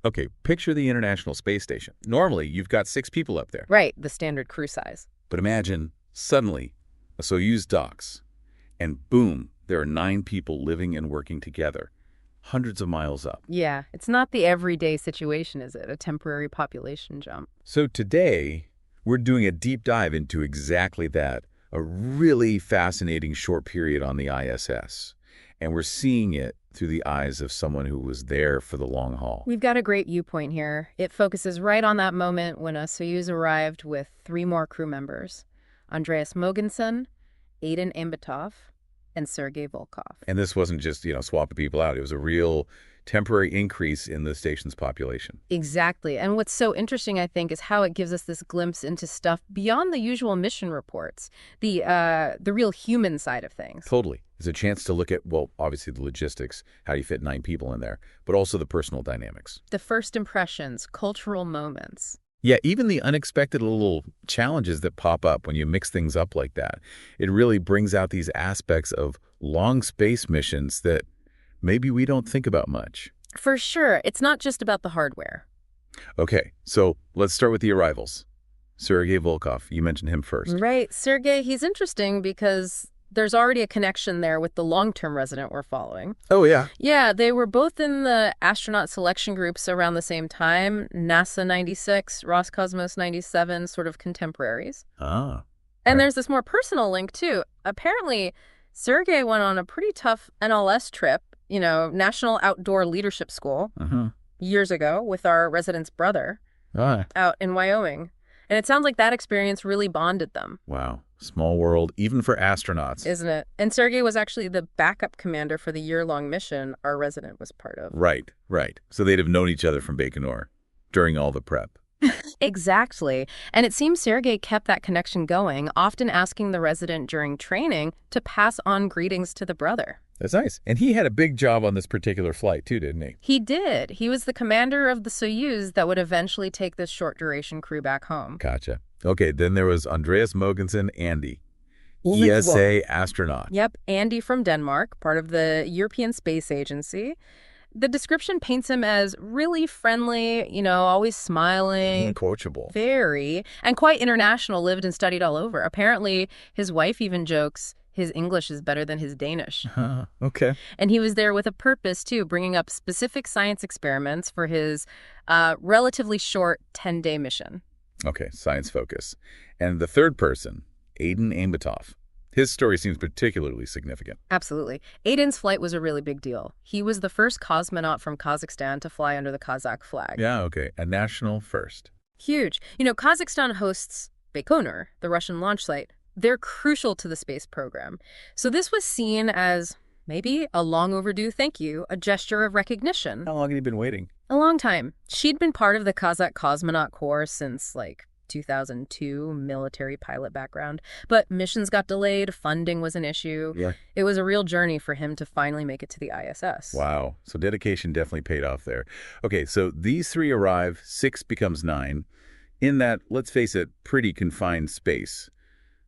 Okay, picture the International Space Station. Normally, you've got 6 people up there. Right, the standard crew size. But imagine, suddenly, a Soyuz docks, and boom, there are 9 people living and working together, hundreds of miles up. Yeah, it's not the everyday situation, is it? A temporary population jump. So today, we're doing a deep dive into exactly that, a really fascinating short period on the ISS. And we're seeing it through the eyes of someone who was there for the long haul. We've got a great viewpoint here. It focuses right on that moment when a Soyuz arrived with 3 more crew members, Andreas Mogensen, Aiden Ambitov, and Sergei Volkov. And this wasn't just, swapping people out. It was a real temporary increase in the station's population. Exactly. And what's so interesting, I think, is how it gives us this glimpse into stuff beyond the usual mission reports, the real human side of things. Totally. It's a chance to look at, well, obviously the logistics, how you fit 9 people in there, but also the personal dynamics. The first impressions, cultural moments. Yeah, even the unexpected little challenges that pop up when you mix things up like that. It really brings out these aspects of long space missions that maybe we don't think about much. For sure. It's not just about the hardware. Okay, so let's start with the arrivals. Sergei Volkov, you mentioned him first. Right. Sergei, he's interesting because there's already a connection there with the long-term resident we're following. Oh, yeah. Yeah, they were both in the astronaut selection groups around the same time. NASA 96, Roscosmos 97, sort of contemporaries. Ah. And right. There's this more personal link, too. Apparently, Sergei went on a pretty tough NLS trip, National Outdoor Leadership School, years ago with our resident's brother out in Wyoming. And it sounds like that experience really bonded them. Wow. Small world, even for astronauts. Isn't it? And Sergei was actually the backup commander for the year-long mission our resident was part of. Right. So they'd have known each other from Baikonur during all the prep. Exactly. And it seems Sergei kept that connection going, often asking the resident during training to pass on greetings to the brother. That's nice. And he had a big job on this particular flight, too, didn't he? He did. He was the commander of the Soyuz that would eventually take this short-duration crew back home. Gotcha. Okay, then there was Andreas Mogensen, Andy, ESA astronaut. Yep, Andy from Denmark, part of the European Space Agency. The description paints him as really friendly, always smiling. Coachable. Very. And quite international, lived and studied all over. Apparently, his wife even jokes his English is better than his Danish. Okay. And he was there with a purpose, too, bringing up specific science experiments for his relatively short 10-day mission. Okay, science focus. And the third person, Aiden Ambitov. His story seems particularly significant. Absolutely. Aiden's flight was a really big deal. He was the first cosmonaut from Kazakhstan to fly under the Kazakh flag. Yeah, okay. A national first. Huge. Kazakhstan hosts Baikonur, the Russian launch site. They're crucial to the space program. So this was seen as maybe a long overdue thank you, a gesture of recognition. How long had he been waiting? A long time. She'd been part of the Kazakh cosmonaut corps since, 2002, military pilot background. But missions got delayed, funding was an issue. Yeah. It was a real journey for him to finally make it to the ISS. Wow. So dedication definitely paid off there. Okay, so these 3 arrive, 6 becomes 9. In that, let's face it, pretty confined space.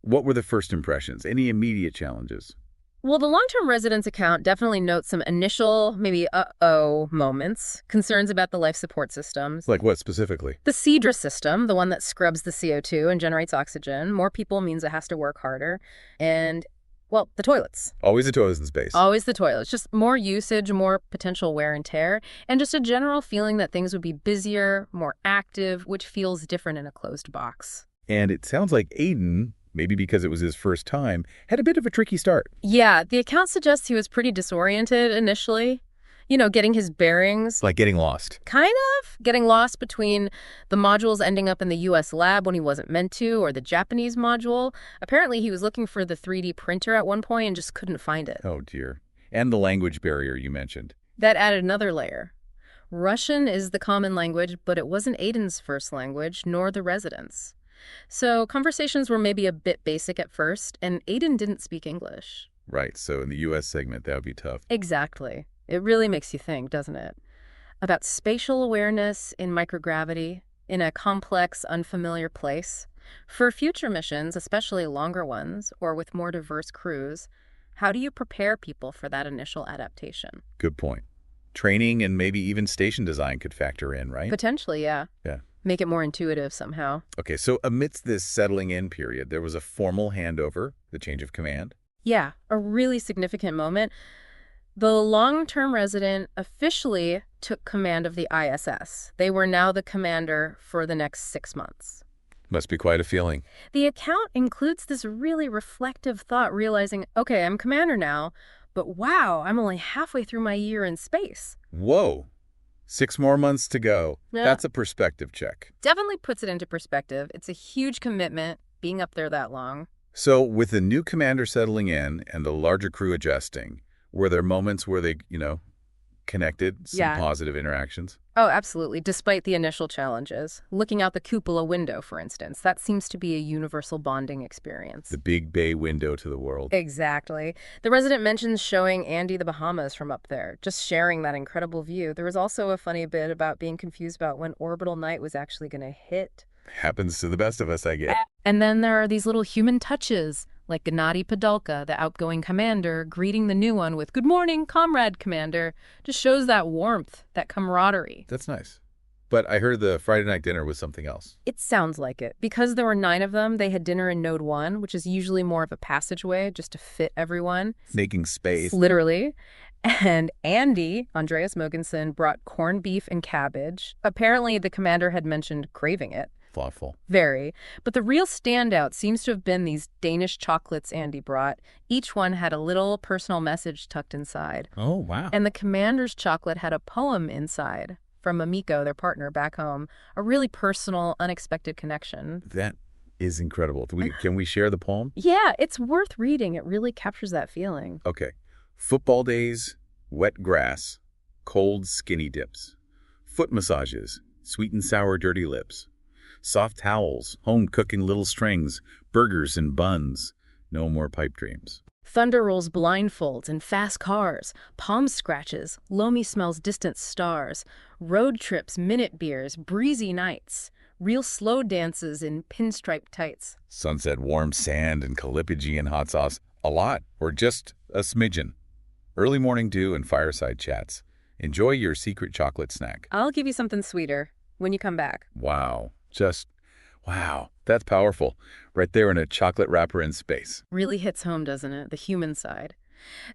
What were the first impressions? Any immediate challenges? Well, the long-term residence account definitely notes some initial, maybe uh-oh moments, concerns about the life support systems. Like what specifically? The Cedra system, the one that scrubs the CO2 and generates oxygen. More people means it has to work harder. And, well, the toilets. Always the toilets in space. Always the toilets. Just more usage, more potential wear and tear, and just a general feeling that things would be busier, more active, which feels different in a closed box. And it sounds like Aiden, maybe because it was his first time, had a bit of a tricky start. Yeah, the account suggests he was pretty disoriented initially. Getting his bearings. Like getting lost. Kind of. Getting lost between the modules ending up in the U.S. lab when he wasn't meant to, or the Japanese module. Apparently, he was looking for the 3D printer at one point and just couldn't find it. Oh, dear. And the language barrier you mentioned. That added another layer. Russian is the common language, but it wasn't Aiden's first language, nor the residents'. So conversations were maybe a bit basic at first, and Aiden didn't speak English. Right, so in the U.S. segment, that would be tough. Exactly. It really makes you think, doesn't it? About spatial awareness in microgravity, in a complex, unfamiliar place. For future missions, especially longer ones, or with more diverse crews, how do you prepare people for that initial adaptation? Good point. Training and maybe even station design could factor in, right? Potentially, yeah. Yeah. Make it more intuitive somehow. Okay, so amidst this settling in period, there was a formal handover, the change of command. Yeah, a really significant moment. The long-term resident officially took command of the ISS. They were now the commander for the next 6 months. Must be quite a feeling. The account includes this really reflective thought, realizing, okay, I'm commander now, but wow, I'm only halfway through my year in space. Whoa. 6 more months to go. Yeah. That's a perspective check. Definitely puts it into perspective. It's a huge commitment, being up there that long. So with the new commander settling in and the larger crew adjusting, were there moments where they, connected, some positive interactions? Oh, absolutely, despite the initial challenges. Looking out the cupola window, for instance, that seems to be a universal bonding experience. The big bay window to the world. Exactly. The resident mentions showing Andy the Bahamas from up there, just sharing that incredible view. There was also a funny bit about being confused about when orbital night was actually going to hit. Happens to the best of us, I guess. And then there are these little human touches, like Gennady Padalka, the outgoing commander, greeting the new one with, "Good morning, comrade commander." Just shows that warmth, that camaraderie. That's nice. But I heard the Friday night dinner was something else. It sounds like it. Because there were 9 of them, they had dinner in Node 1, which is usually more of a passageway just to fit everyone. Making space. Literally. And Andy, Andreas Mogensen, brought corned beef and cabbage. Apparently, the commander had mentioned craving it. Thoughtful. Very. But the real standout seems to have been these Danish chocolates Andy brought. Each one had a little personal message tucked inside. Oh, wow. And the commander's chocolate had a poem inside from Amiko, their partner, back home. A really personal, unexpected connection. That is incredible. Can we share the poem? Yeah, it's worth reading. It really captures that feeling. Okay. Football days, wet grass, cold skinny dips, foot massages, sweet and sour dirty lips, soft towels, home cooking little strings, burgers and buns, no more pipe dreams. Thunder rolls blindfolds in fast cars, palm scratches, Lomi smells distant stars, road trips, minute beers, breezy nights, real slow dances in pinstripe tights. Sunset warm sand and Calipigian hot sauce, a lot, or just a smidgen. Early morning dew and fireside chats. Enjoy your secret chocolate snack. I'll give you something sweeter when you come back. Wow. Wow. That's powerful. Right there in a chocolate wrapper in space. Really hits home, doesn't it? The human side.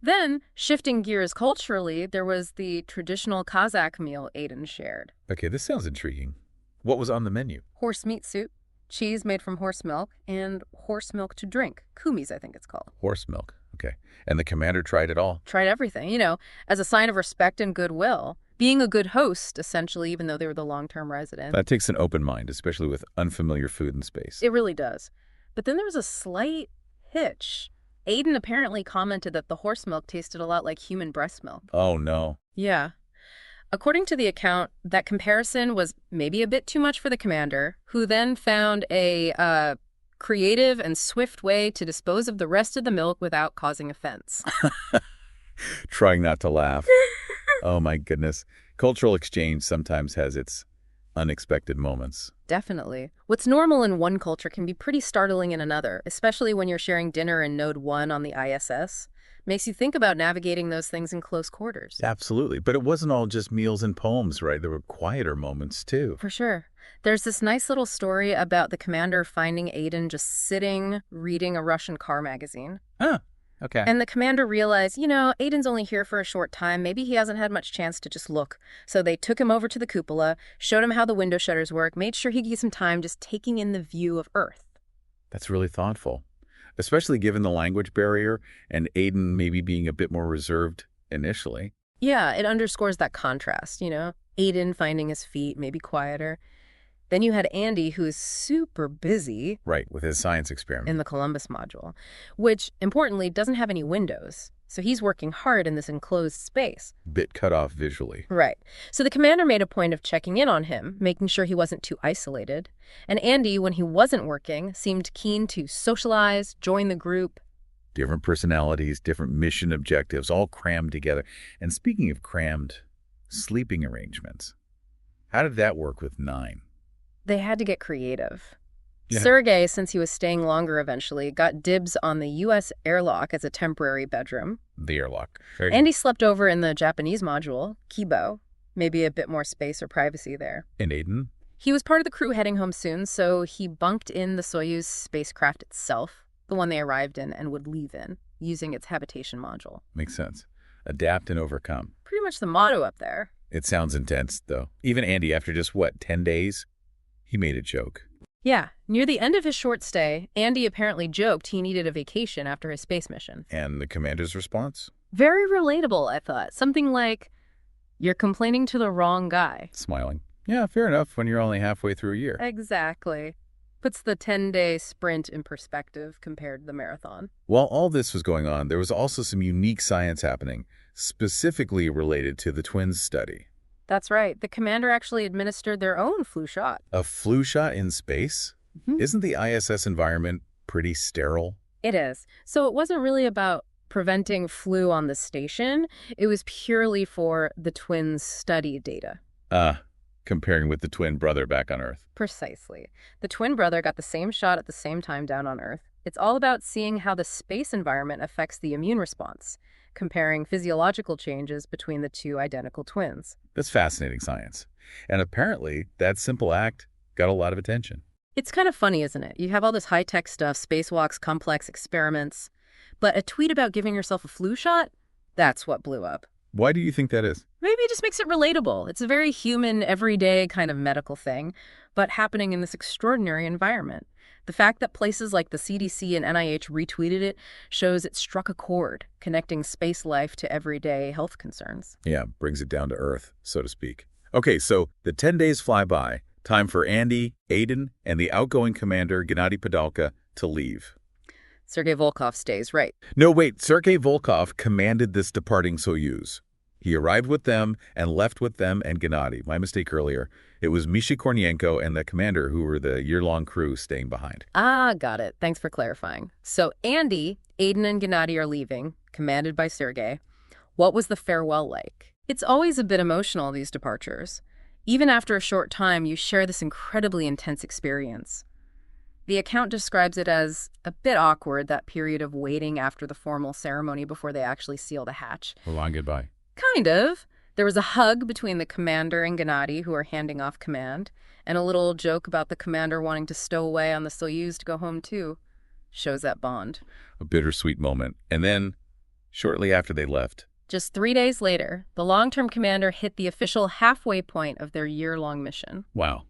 Then, shifting gears culturally, there was the traditional Kazakh meal Aiden shared. Okay, this sounds intriguing. What was on the menu? Horse meat soup, cheese made from horse milk, and horse milk to drink. Kumis, I think it's called. Horse milk. Okay. And the commander tried it all? Tried everything, as a sign of respect and goodwill. Being a good host, essentially, even though they were the long-term resident. That takes an open mind, especially with unfamiliar food in space. It really does. But then there was a slight hitch. Aiden apparently commented that the horse milk tasted a lot like human breast milk. Oh, no. Yeah. According to the account, that comparison was maybe a bit too much for the commander, who then found a creative and swift way to dispose of the rest of the milk without causing offense. Trying not to laugh. Oh, my goodness. Cultural exchange sometimes has its unexpected moments. Definitely. What's normal in one culture can be pretty startling in another, especially when you're sharing dinner in Node 1 on the ISS. Makes you think about navigating those things in close quarters. Absolutely. But it wasn't all just meals and poems, right? There were quieter moments, too. For sure. There's this nice little story about the commander finding Aiden just sitting, reading a Russian car magazine. Huh. Okay. And the commander realized, Aiden's only here for a short time. Maybe he hasn't had much chance to just look. So they took him over to the cupola, showed him how the window shutters work, made sure he could get some time just taking in the view of Earth. That's really thoughtful, especially given the language barrier and Aiden maybe being a bit more reserved initially. Yeah, it underscores that contrast, Aiden finding his feet, maybe quieter. Then you had Andy, who is super busy. Right, with his science experiment. In the Columbus module, which, importantly, doesn't have any windows. So he's working hard in this enclosed space. Bit cut off visually. Right. So the commander made a point of checking in on him, making sure he wasn't too isolated. And Andy, when he wasn't working, seemed keen to socialize, join the group. Different personalities, different mission objectives, all crammed together. And speaking of crammed, sleeping arrangements. How did that work with 9? They had to get creative. Yeah. Sergei, since he was staying longer eventually, got dibs on the U.S. airlock as a temporary bedroom. The airlock. And he slept over in the Japanese module, Kibo. Maybe a bit more space or privacy there. And Aiden? He was part of the crew heading home soon, so he bunked in the Soyuz spacecraft itself, the one they arrived in and would leave in, using its habitation module. Makes sense. Adapt and overcome. Pretty much the motto up there. It sounds intense, though. Even Andy, after just, 10 days? He made a joke. Yeah, near the end of his short stay, Andy apparently joked he needed a vacation after his space mission. And the commander's response? Very relatable, I thought. Something like, "You're complaining to the wrong guy." Smiling. Yeah, fair enough when you're only halfway through a year. Exactly. Puts the 10-day sprint in perspective compared to the marathon. While all this was going on, there was also some unique science happening, specifically related to the twins study. That's right. The commander actually administered their own flu shot. A flu shot in space? Mm-hmm. Isn't the ISS environment pretty sterile? It is. So it wasn't really about preventing flu on the station. It was purely for the twins' study data. Comparing with the twin brother back on Earth. Precisely. The twin brother got the same shot at the same time down on Earth. It's all about seeing how the space environment affects the immune response, comparing physiological changes between the two identical twins. That's fascinating science. And apparently, that simple act got a lot of attention. It's kind of funny, isn't it? You have all this high-tech stuff, spacewalks, complex experiments, but a tweet about giving yourself a flu shot? That's what blew up. Why do you think that is? Maybe it just makes it relatable. It's a very human, everyday kind of medical thing, but happening in this extraordinary environment. The fact that places like the CDC and NIH retweeted it shows it struck a chord, connecting space life to everyday health concerns. Yeah, brings it down to earth, so to speak. Okay, so the 10 days fly by. Time for Andy, Aiden, and the outgoing commander, Gennady Padalka, to leave. Sergei Volkov stays, right? No, wait, Sergei Volkov commanded this departing Soyuz. He arrived with them and left with them and Gennady. My mistake earlier. It was Misha Kornienko and the commander who were the year-long crew staying behind. Got it. Thanks for clarifying. So Andy, Aiden, and Gennady are leaving, commanded by Sergei. What was the farewell like? It's always a bit emotional, these departures. Even after a short time, you share this incredibly intense experience. The account describes it as a bit awkward, that period of waiting after the formal ceremony before they actually seal the hatch. A long goodbye. Kind of. There was a hug between the commander and Gennady, who are handing off command, and a little joke about the commander wanting to stow away on the Soyuz to go home too. Shows that bond. A bittersweet moment. And then, shortly after they left, just 3 days later, the long-term commander hit the official halfway point of their year-long mission. Wow.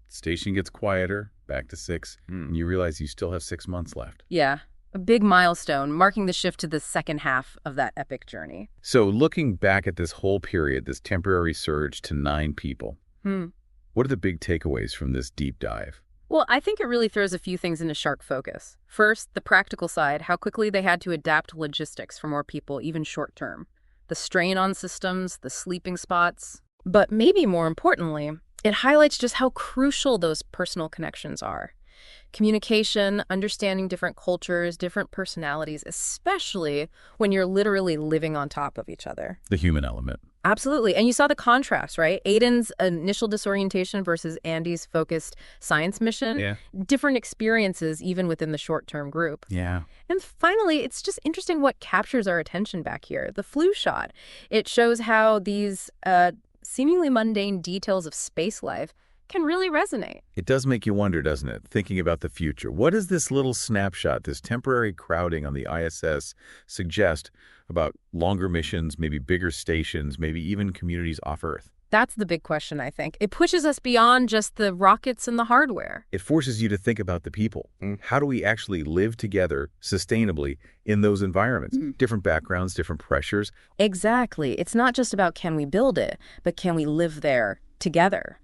Station gets quieter, back to 6, and you realize you still have 6 months left. Yeah. A big milestone, marking the shift to the second half of that epic journey. So looking back at this whole period, this temporary surge to 9 people, what are the big takeaways from this deep dive? Well, I think it really throws a few things into sharp focus. First, the practical side, how quickly they had to adapt logistics for more people, even short term. The strain on systems, the sleeping spots. But maybe more importantly, it highlights just how crucial those personal connections are. Communication, understanding different cultures, different personalities, especially when you're literally living on top of each other. The human element. Absolutely. And you saw the contrast, right? Aiden's initial disorientation versus Andy's focused science mission. Yeah. Different experiences even within the short-term group. Yeah. And finally, it's just interesting what captures our attention back here. The flu shot. It shows how these seemingly mundane details of space life can really resonate. It does make you wonder, doesn't it? Thinking about the future. What does this little snapshot, this temporary crowding on the ISS suggest about longer missions, maybe bigger stations, maybe even communities off Earth? That's the big question, I think. It pushes us beyond just the rockets and the hardware. It forces you to think about the people. How do we actually live together sustainably in those environments? Different backgrounds, different pressures. Exactly. It's not just about can we build it, but can we live there together?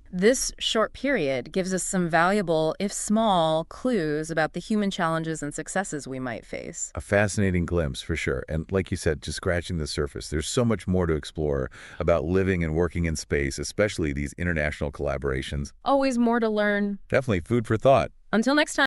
This short period gives us some valuable, if small, clues about the human challenges and successes we might face. A fascinating glimpse, for sure. And like you said, just scratching the surface. There's so much more to explore about living and working in space, especially these international collaborations. Always more to learn. Definitely food for thought. Until next time.